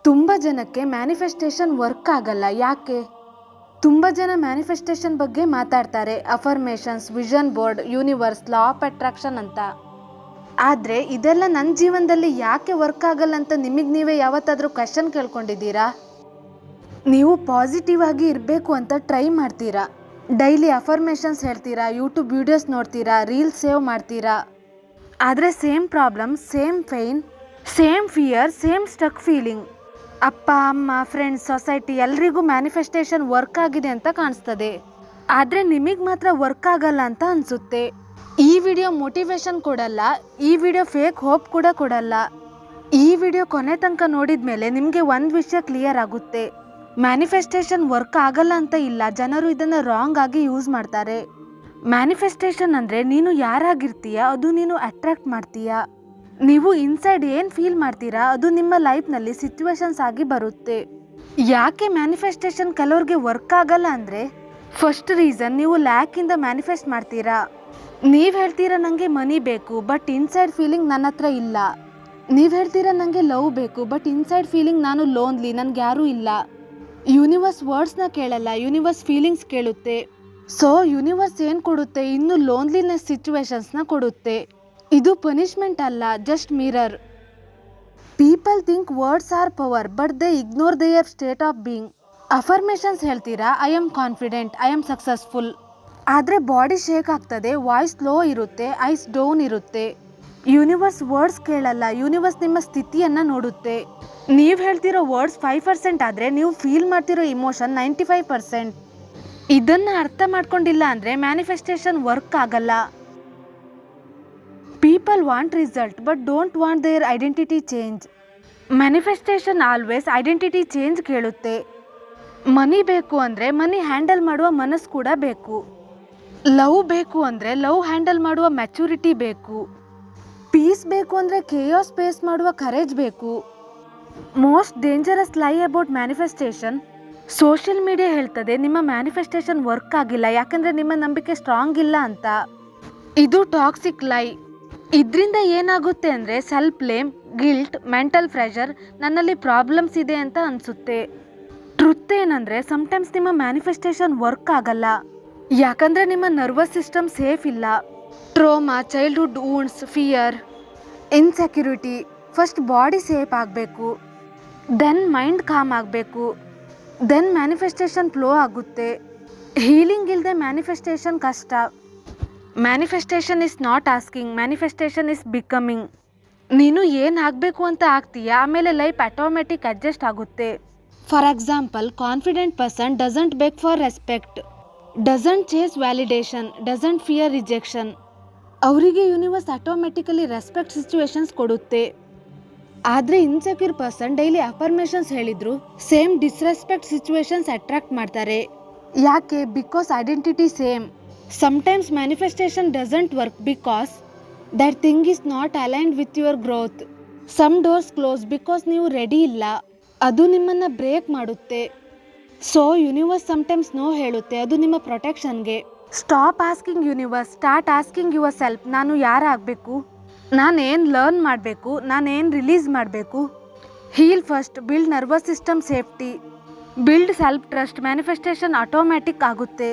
ತುಂಬ ಜನಕ್ಕೆ manifestation work ಆಗಲ್ಲ. ಯಾಕೆ? ತುಂಬ ಜನ ಮ್ಯಾನಿಫೆಸ್ಟೇಷನ್ ಬಗ್ಗೆ ಮಾತಾಡ್ತಾರೆ, affirmations, vision board, universe, law of attraction ಅಂತ. ಆದರೆ ಇದೆಲ್ಲ ನನ್ನ ಜೀವನದಲ್ಲಿ ಯಾಕೆ ವರ್ಕ್ ಆಗಲ್ಲ ಅಂತ ನಿಮಗೆ ನೀವೇ ಯಾವತ್ತಾದರೂ ಕ್ವೆಶ್ಚನ್ ಕೇಳ್ಕೊಂಡಿದ್ದೀರಾ? ನೀವು ಪಾಸಿಟಿವ್ ಆಗಿ ಇರಬೇಕು ಅಂತ ಟ್ರೈ ಮಾಡ್ತೀರಾ, ಡೈಲಿ ಅಫರ್ಮೇಷನ್ಸ್ ಹೇಳ್ತೀರಾ, ಯೂಟ್ಯೂಬ್ ವಿಡಿಯೋಸ್ ನೋಡ್ತೀರಾ, ರೀಲ್ಸ್ ಸೇವ್ ಮಾಡ್ತೀರಾ. ಆದರೆ same problem, same pain, same fear, same stuck feeling. ಅಪ್ಪ ಅಮ್ಮ, ಫ್ರೆಂಡ್ಸ್, ಸೊಸೈಟಿ ಎಲ್ರಿಗೂ ಮ್ಯಾನಿಫೆಸ್ಟೇಷನ್ ವರ್ಕ್ ಆಗಿದೆ ಅಂತ ಕಾಣಿಸ್ತದೆ, ಆದರೆ ನಿಮಗೆ ಮಾತ್ರ ವರ್ಕ್ ಆಗಲ್ಲ ಅಂತ ಅನಿಸುತ್ತೆ. ಈ ವಿಡಿಯೋ ಮೋಟಿವೇಶನ್ ಕೊಡಲ್ಲ, ಈ ವಿಡಿಯೋ ಫೇಕ್ ಹೋಪ್ ಕೂಡ ಕೊಡಲ್ಲ. ಈ ವಿಡಿಯೋ ಕೊನೆ ತನಕ ನೋಡಿದ ಮೇಲೆ ನಿಮಗೆ ಒಂದು ವಿಷಯ ಕ್ಲಿಯರ್ ಆಗುತ್ತೆ, ಮ್ಯಾನಿಫೆಸ್ಟೇಷನ್ ವರ್ಕ್ ಆಗಲ್ಲ ಅಂತ ಇಲ್ಲ, ಜನರು ಇದನ್ನು ರಾಂಗ್ ಆಗಿ ಯೂಸ್ ಮಾಡ್ತಾರೆ. ಮ್ಯಾನಿಫೆಸ್ಟೇಷನ್ ಅಂದರೆ ನೀನು ಯಾರಾಗಿರ್ತೀಯ ಅದು ನೀನು ಅಟ್ರಾಕ್ಟ್ ಮಾಡ್ತೀಯ. ನೀವು ಇನ್ಸೈಡ್ ಏನು ಫೀಲ್ ಮಾಡ್ತೀರಾ ಅದು ನಿಮ್ಮ ಲೈಫ್ನಲ್ಲಿ ಸಿಚುವೇಶನ್ಸ್ ಆಗಿ ಬರುತ್ತೆ. ಯಾಕೆ ಮ್ಯಾನಿಫೆಸ್ಟೇಷನ್ ಕೆಲವ್ರಿಗೆ ವರ್ಕ್ ಆಗಲ್ಲ ಅಂದರೆ, ಫಸ್ಟ್ ರೀಸನ್, ನೀವು ಲ್ಯಾಕಿಂದ ಮ್ಯಾನಿಫೆಸ್ಟ್ ಮಾಡ್ತೀರಾ. ನೀವು ಹೇಳ್ತೀರಾ ನನಗೆ ಮನಿ ಬೇಕು, ಬಟ್ ಇನ್ಸೈಡ್ ಫೀಲಿಂಗ್ ನನ್ನ ಹತ್ರ ಇಲ್ಲ. ನೀವು ಹೇಳ್ತೀರಾ ನನಗೆ ಲವ್ ಬೇಕು, ಬಟ್ ಇನ್ಸೈಡ್ ಫೀಲಿಂಗ್ ನಾನು ಲೋನ್ಲಿ, ನನಗೆ ಯಾರೂ ಇಲ್ಲ. ಯೂನಿವರ್ಸ್ ವರ್ಡ್ಸ್ನ ಕೇಳಲ್ಲ, ಯೂನಿವರ್ಸ್ ಫೀಲಿಂಗ್ಸ್ ಕೇಳುತ್ತೆ. ಸೊ ಯೂನಿವರ್ಸ್ ಏನು ಕೊಡುತ್ತೆ? ಇನ್ನೂ ಲೋನ್ಲಿನೆಸ್ ಸಿಚುವೇಶನ್ಸ್ನ ಕೊಡುತ್ತೆ. ಇದು ಪನಿಷ್ಮೆಂಟ್ ಅಲ್ಲ, just mirror. People think words are power, but they ignore their state of being. Affirmations ಹೇಳ್ತೀರಾ, I am confident, I am successful, ಆದರೆ ಬಾಡಿ ಶೇಕ್ ಆಗ್ತದೆ, ವಾಯ್ಸ್ ಲೋ ಇರುತ್ತೆ, ಐಸ್ ಡೌನ್ ಇರುತ್ತೆ. ಯೂನಿವರ್ಸ್ ವರ್ಡ್ಸ್ ಕೇಳಲ್ಲ, ಯೂನಿವರ್ಸ್ ನಿಮ್ಮ ಸ್ಥಿತಿಯನ್ನು ನೋಡುತ್ತೆ. ನೀವು ಹೇಳ್ತಿರೋ ವರ್ಡ್ಸ್ 5% ಆದರೆ ನೀವು ಫೀಲ್ ಮಾಡ್ತಿರೋ ಇಮೋಷನ್ 95%. ಇದನ್ನು ಅರ್ಥ ಮಾಡ್ಕೊಂಡಿಲ್ಲ ಅಂದರೆ ಮ್ಯಾನಿಫೆಸ್ಟೇಷನ್ ವರ್ಕ್ ಆಗಲ್ಲ. People want result but don't want there identity change. Manifestation always identity change ಕೇಳುತ್ತೆ. ಮನಿ ಬೇಕು ಅಂದರೆ ಮನಿ ಹ್ಯಾಂಡಲ್ ಮಾಡುವ ಮನಸ್ಸು ಕೂಡ ಬೇಕು. ಲವ್ ಬೇಕು ಅಂದರೆ ಲವ್ ಹ್ಯಾಂಡಲ್ ಮಾಡುವ ಮ್ಯಾಚುರಿಟಿ ಬೇಕು. ಪೀಸ್ ಬೇಕು ಅಂದರೆ ಕೇಯಾಸ್ ಫೇಸ್ ಮಾಡುವ ಕರೇಜ್ ಬೇಕು. ಮೋಸ್ಟ್ ಡೇಂಜರಸ್ ಲೈ ಅಬೌಟ್ ಮ್ಯಾನಿಫೆಸ್ಟೇಷನ್, ಸೋಷಿಯಲ್ ಮೀಡಿಯಾ ಹೇಳ್ತದೆ ನಿಮ್ಮ ಮ್ಯಾನಿಫೆಸ್ಟೇಷನ್ ವರ್ಕ್ ಆಗಿಲ್ಲ ಯಾಕಂದರೆ ನಿಮ್ಮ ನಂಬಿಕೆ ಸ್ಟ್ರಾಂಗ್ ಇಲ್ಲ ಅಂತ. ಇದು ಟಾಕ್ಸಿಕ್ ಲೈ. ಇದರಿಂದ ಏನಾಗುತ್ತೆ ಅಂದರೆ self blame, guilt, mental pressure, ನನ್ನಲ್ಲಿ ಪ್ರಾಬ್ಲಮ್ಸ್ ಇದೆ ಅಂತ ಅನಿಸುತ್ತೆ. ಟ್ರುತ್ ಏನಂದರೆ ಸಮ್ಟೈಮ್ಸ್ ನಿಮ್ಮ ಮ್ಯಾನಿಫೆಸ್ಟೇಷನ್ ವರ್ಕ್ ಆಗಲ್ಲ ಯಾಕಂದರೆ ನಿಮ್ಮ ನರ್ವಸ್ ಸಿಸ್ಟಮ್ ಸೇಫ್ ಇಲ್ಲ. Trauma, childhood wounds, fear, insecurity. First body safe ಆಗಬೇಕು, ದೆನ್ ಮೈಂಡ್ ಕಾಮ್ ಆಗಬೇಕು, ದೆನ್ ಮ್ಯಾನಿಫೆಸ್ಟೇಷನ್ ಫ್ಲೋ ಆಗುತ್ತೆ. ಹೀಲಿಂಗ್ ಇಲ್ಲದೆ ಮ್ಯಾನಿಫೆಸ್ಟೇಷನ್ ಕಷ್ಟ. Manifestation is not asking, manifestation is becoming. ನೀನು ಏನು ಆಗಬೇಕು ಅಂತ ಆಗ್ತೀಯಾ, ಆಮೇಲೆ ಲೈಫ್ ಆಟೋಮೆಟಿಕ್ ಅಡ್ಜಸ್ಟ್ ಆಗುತ್ತೆ. For example, confident person doesn't beg for respect, doesn't chase validation, doesn't fear rejection. ಅವರಿಗೆ ಯೂನಿವರ್ಸ್ ಆಟೋಮೆಟಿಕಲಿ ರೆಸ್ಪೆಕ್ಟ್ ಸಿಚುವೇಶನ್ಸ್ ಕೊಡುತ್ತೆ. ಆದರೆ ಇನ್ಸೆಕ್ಯೂರ್ ಪರ್ಸನ್ ಡೈಲಿ ಅಫರ್ಮೇಷನ್ಸ್ ಹೇಳಿದ್ರು ಸೇಮ್ ಡಿಸ್ರೆಸ್ಪೆಕ್ಟ್ ಸಿಚುವೇಶನ್ಸ್ ಅಟ್ರಾಕ್ಟ್ ಮಾಡ್ತಾರೆ. ಯಾಕೆ? Because identity same. Sometimes manifestation doesn't work because that thing is not aligned with your growth. Some doors close because ನೀವು ready ಇಲ್ಲ, ಅದು ನಿಮ್ಮನ್ನು break ಮಾಡುತ್ತೆ. ಸೊ ಯೂನಿವರ್ಸ್ ಸಮ್ಟೈಮ್ಸ್ ನೋ ಹೇಳುತ್ತೆ, ಅದು ನಿಮ್ಮ ಪ್ರೊಟೆಕ್ಷನ್ಗೆ. Stop asking universe, start asking your self. ನಾನು ಯಾರಾಗಬೇಕು, ನಾನೇನು ಲರ್ನ್ ಮಾಡಬೇಕು, ನಾನೇನು ರಿಲೀಸ್ ಮಾಡಬೇಕು. Heal first, build nervous system safety, build self trust. Manifestation automatic ಆಗುತ್ತೆ.